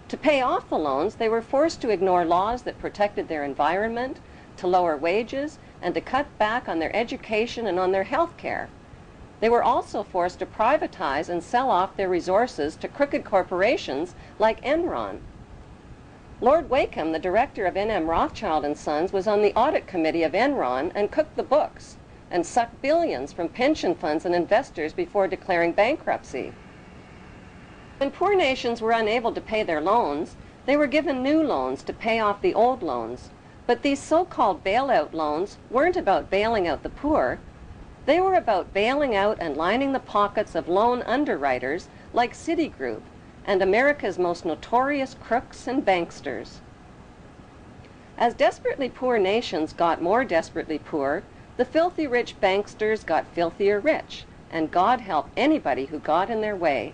To pay off the loans, they were forced to ignore laws that protected their environment, to lower wages, and to cut back on their education and on their health care. They were also forced to privatize and sell off their resources to crooked corporations like Enron. Lord Wakeham, the director of N.M. Rothschild & Sons, was on the audit committee of Enron and cooked the books and sucked billions from pension funds and investors before declaring bankruptcy. When poor nations were unable to pay their loans, they were given new loans to pay off the old loans. But these so-called bailout loans weren't about bailing out the poor. They were about bailing out and lining the pockets of loan underwriters like Citigroup and America's most notorious crooks and banksters. As desperately poor nations got more desperately poor, the filthy rich banksters got filthier rich, and God help anybody who got in their way.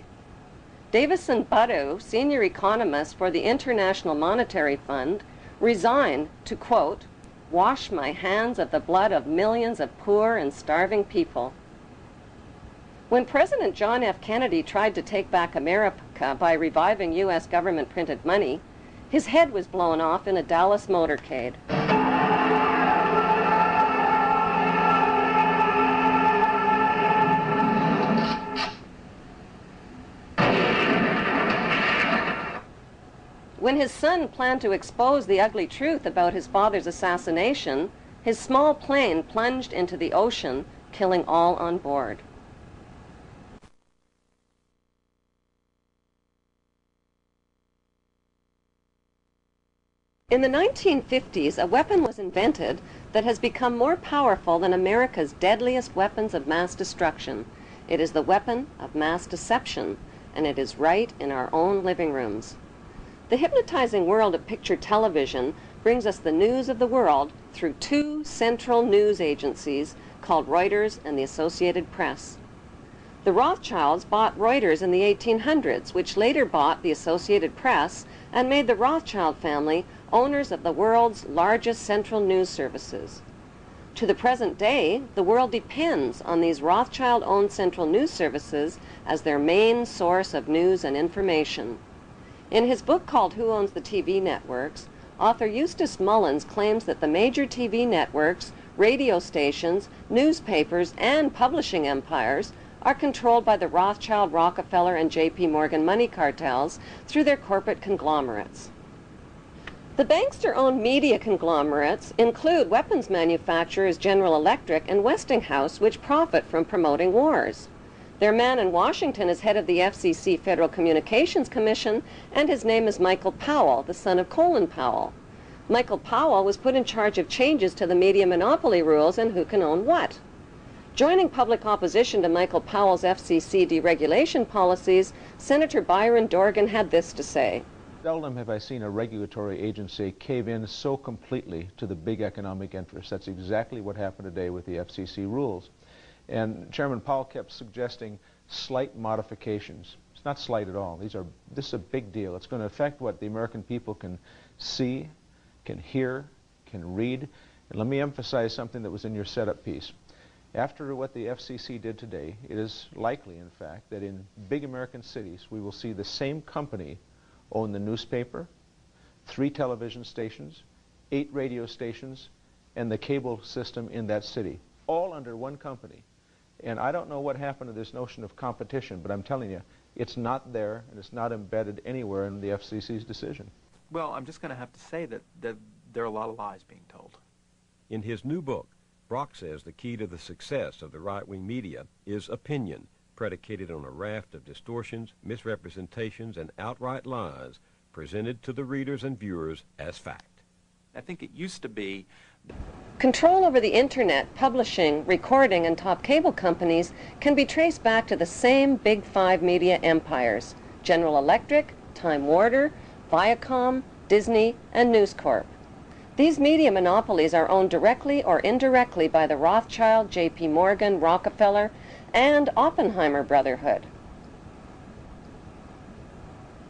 Davison Buddu, senior economist for the International Monetary Fund, resigned to, quote, "wash my hands of the blood of millions of poor and starving people." When President John F. Kennedy tried to take back America by reviving U.S. government printed money, his head was blown off in a Dallas motorcade. When his son planned to expose the ugly truth about his father's assassination, his small plane plunged into the ocean, killing all on board. In the 1950s, a weapon was invented that has become more powerful than America's deadliest weapons of mass destruction. It is the weapon of mass deception, and it is right in our own living rooms. The hypnotizing world of picture television brings us the news of the world through two central news agencies called Reuters and the Associated Press. The Rothschilds bought Reuters in the 1800s, which later bought the Associated Press and made the Rothschild family owners of the world's largest central news services. To the present day, the world depends on these Rothschild-owned central news services as their main source of news and information. In his book called Who Owns the TV Networks, author Eustace Mullins claims that the major TV networks, radio stations, newspapers, and publishing empires are controlled by the Rothschild, Rockefeller, and J.P. Morgan money cartels through their corporate conglomerates. The bankster-owned media conglomerates include weapons manufacturers General Electric and Westinghouse, which profit from promoting wars. Their man in Washington is head of the FCC Federal Communications Commission, and his name is Michael Powell, the son of Colin Powell. Michael Powell was put in charge of changes to the media monopoly rules and who can own what. Joining public opposition to Michael Powell's FCC deregulation policies, Senator Byron Dorgan had this to say. Seldom have I seen a regulatory agency cave in so completely to the big economic interests. That's exactly what happened today with the FCC rules. And Chairman Powell kept suggesting slight modifications. It's not slight at all. This is a big deal. It's going to affect what the American people can see, can hear, can read. And let me emphasize something that was in your setup piece. After what the FCC did today, it is likely, in fact, that in big American cities we will see the same company own the newspaper, 3 television stations, 8 radio stations, and the cable system in that city, all under one company. And I don't know what happened to this notion of competition, but I'm telling you, it's not there, and it's not embedded anywhere in the FCC's decision. Well, I'm just going to have to say that there are a lot of lies being told. In his new book, Brock says the key to the success of the right-wing media is opinion, predicated on a raft of distortions, misrepresentations, and outright lies presented to the readers and viewers as fact. I think it used to be... Control over the internet, publishing, recording, and top cable companies can be traced back to the same big 5 media empires: General Electric, Time Warner, Viacom, Disney, and News Corp. These media monopolies are owned directly or indirectly by the Rothschild, J.P. Morgan, Rockefeller, and Oppenheimer Brotherhood.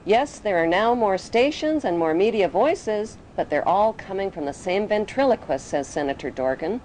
Yes, there are now more stations and more media voices, but they're all coming from the same ventriloquist, says Senator Dorgan.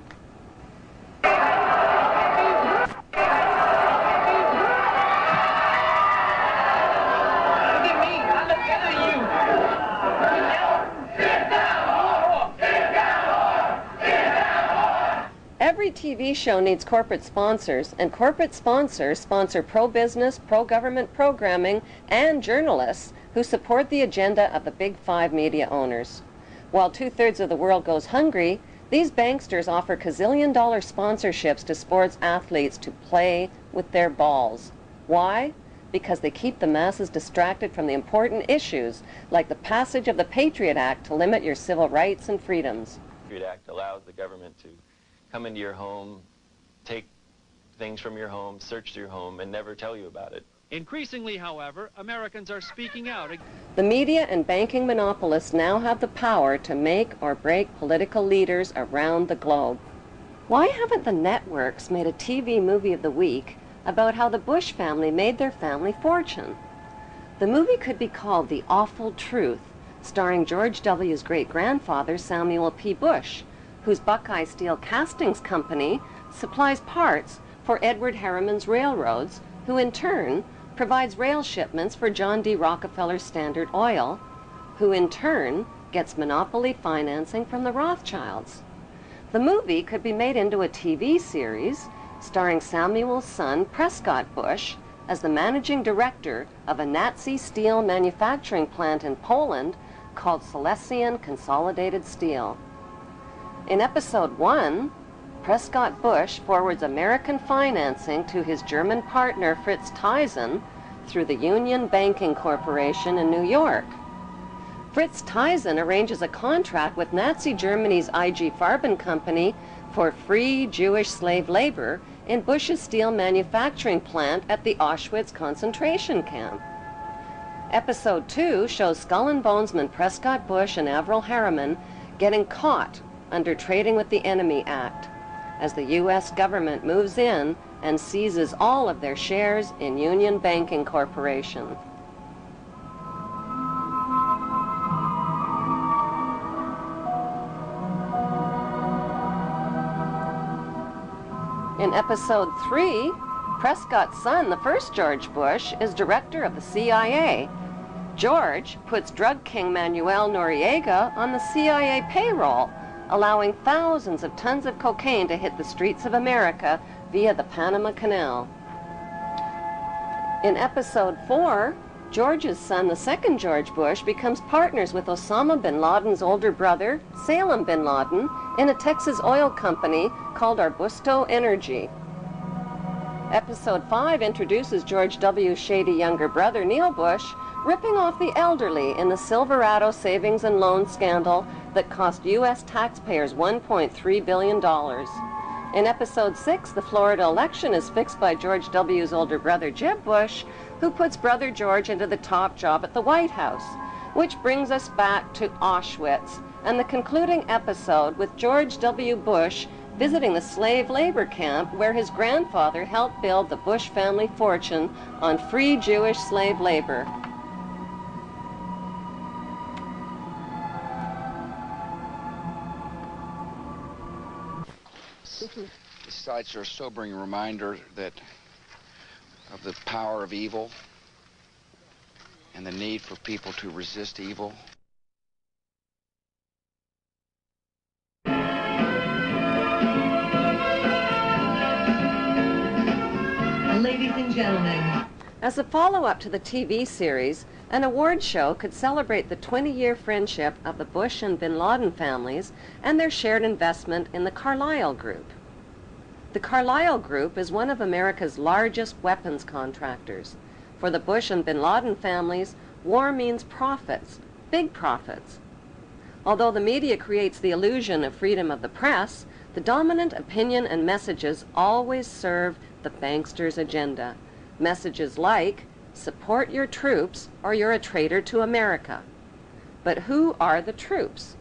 TV show needs corporate sponsors, and corporate sponsors sponsor pro-business, pro-government programming, and journalists who support the agenda of the Big Five media owners. While 2/3 of the world goes hungry, these banksters offer gazillion-dollar sponsorships to sports athletes to play with their balls. Why? Because they keep the masses distracted from the important issues, like the passage of the Patriot Act to limit your civil rights and freedoms. The Patriot Act allows the government to come into your home, take things from your home, search your home, and never tell you about it. Increasingly, however, Americans are speaking out. The media and banking monopolists now have the power to make or break political leaders around the globe. Why haven't the networks made a TV movie of the week about how the Bush family made their family fortune? The movie could be called The Awful Truth, starring George W.'s great-grandfather, Samuel P. Bush, whose Buckeye Steel Castings Company supplies parts for Edward Harriman's railroads, who in turn provides rail shipments for John D. Rockefeller's Standard Oil, who in turn gets monopoly financing from the Rothschilds. The movie could be made into a TV series starring Samuel's son, Prescott Bush, as the managing director of a Nazi steel manufacturing plant in Poland called Silesian Consolidated Steel. In episode 1, Prescott Bush forwards American financing to his German partner Fritz Thyssen through the Union Banking Corporation in New York. Fritz Thyssen arranges a contract with Nazi Germany's IG Farben Company for free Jewish slave labor in Bush's steel manufacturing plant at the Auschwitz concentration camp. Episode 2 shows Skull and Bonesman Prescott Bush and Averell Harriman getting caught under Trading with the Enemy Act, as the U.S. government moves in and seizes all of their shares in Union Banking Corporation. In episode 3, Prescott's son, the first George Bush, is director of the CIA. George puts drug king Manuel Noriega on the CIA payroll, allowing thousands of tons of cocaine to hit the streets of America via the Panama Canal. In episode 4, George's son, the second George Bush, becomes partners with Osama bin Laden's older brother, Salem bin Laden, in a Texas oil company called Arbusto Energy. Episode 5 introduces George W.'s shady younger brother, Neil Bush, ripping off the elderly in the Silverado savings and loan scandal that cost U.S. taxpayers $1.3 billion. In episode 6, the Florida election is fixed by George W.'s older brother, Jeb Bush, who puts brother George into the top job at the White House, which brings us back to Auschwitz and the concluding episode with George W. Bush visiting the slave labor camp where his grandfather helped build the Bush family fortune on free Jewish slave labor. These sites are a sobering reminder of the power of evil and the need for people to resist evil. Ladies and gentlemen. As a follow-up to the TV series, an award show could celebrate the 20-year friendship of the Bush and bin Laden families and their shared investment in the Carlyle Group. The Carlyle Group is one of America's largest weapons contractors. For the Bush and bin Laden families, war means profits, big profits. Although the media creates the illusion of freedom of the press, the dominant opinion and messages always serve the banksters' agenda. Messages like, support your troops or you're a traitor to America. But who are the troops?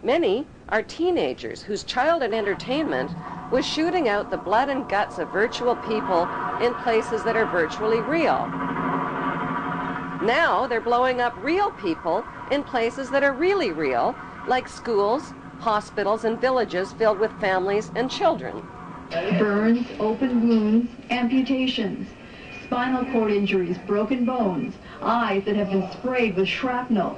Many are teenagers whose childhood entertainment was shooting out the blood and guts of virtual people in places that are virtually real. Now they're blowing up real people in places that are really real, like schools, hospitals, and villages filled with families and children. Burns, open wounds, amputations, spinal cord injuries, broken bones, eyes that have been sprayed with shrapnel.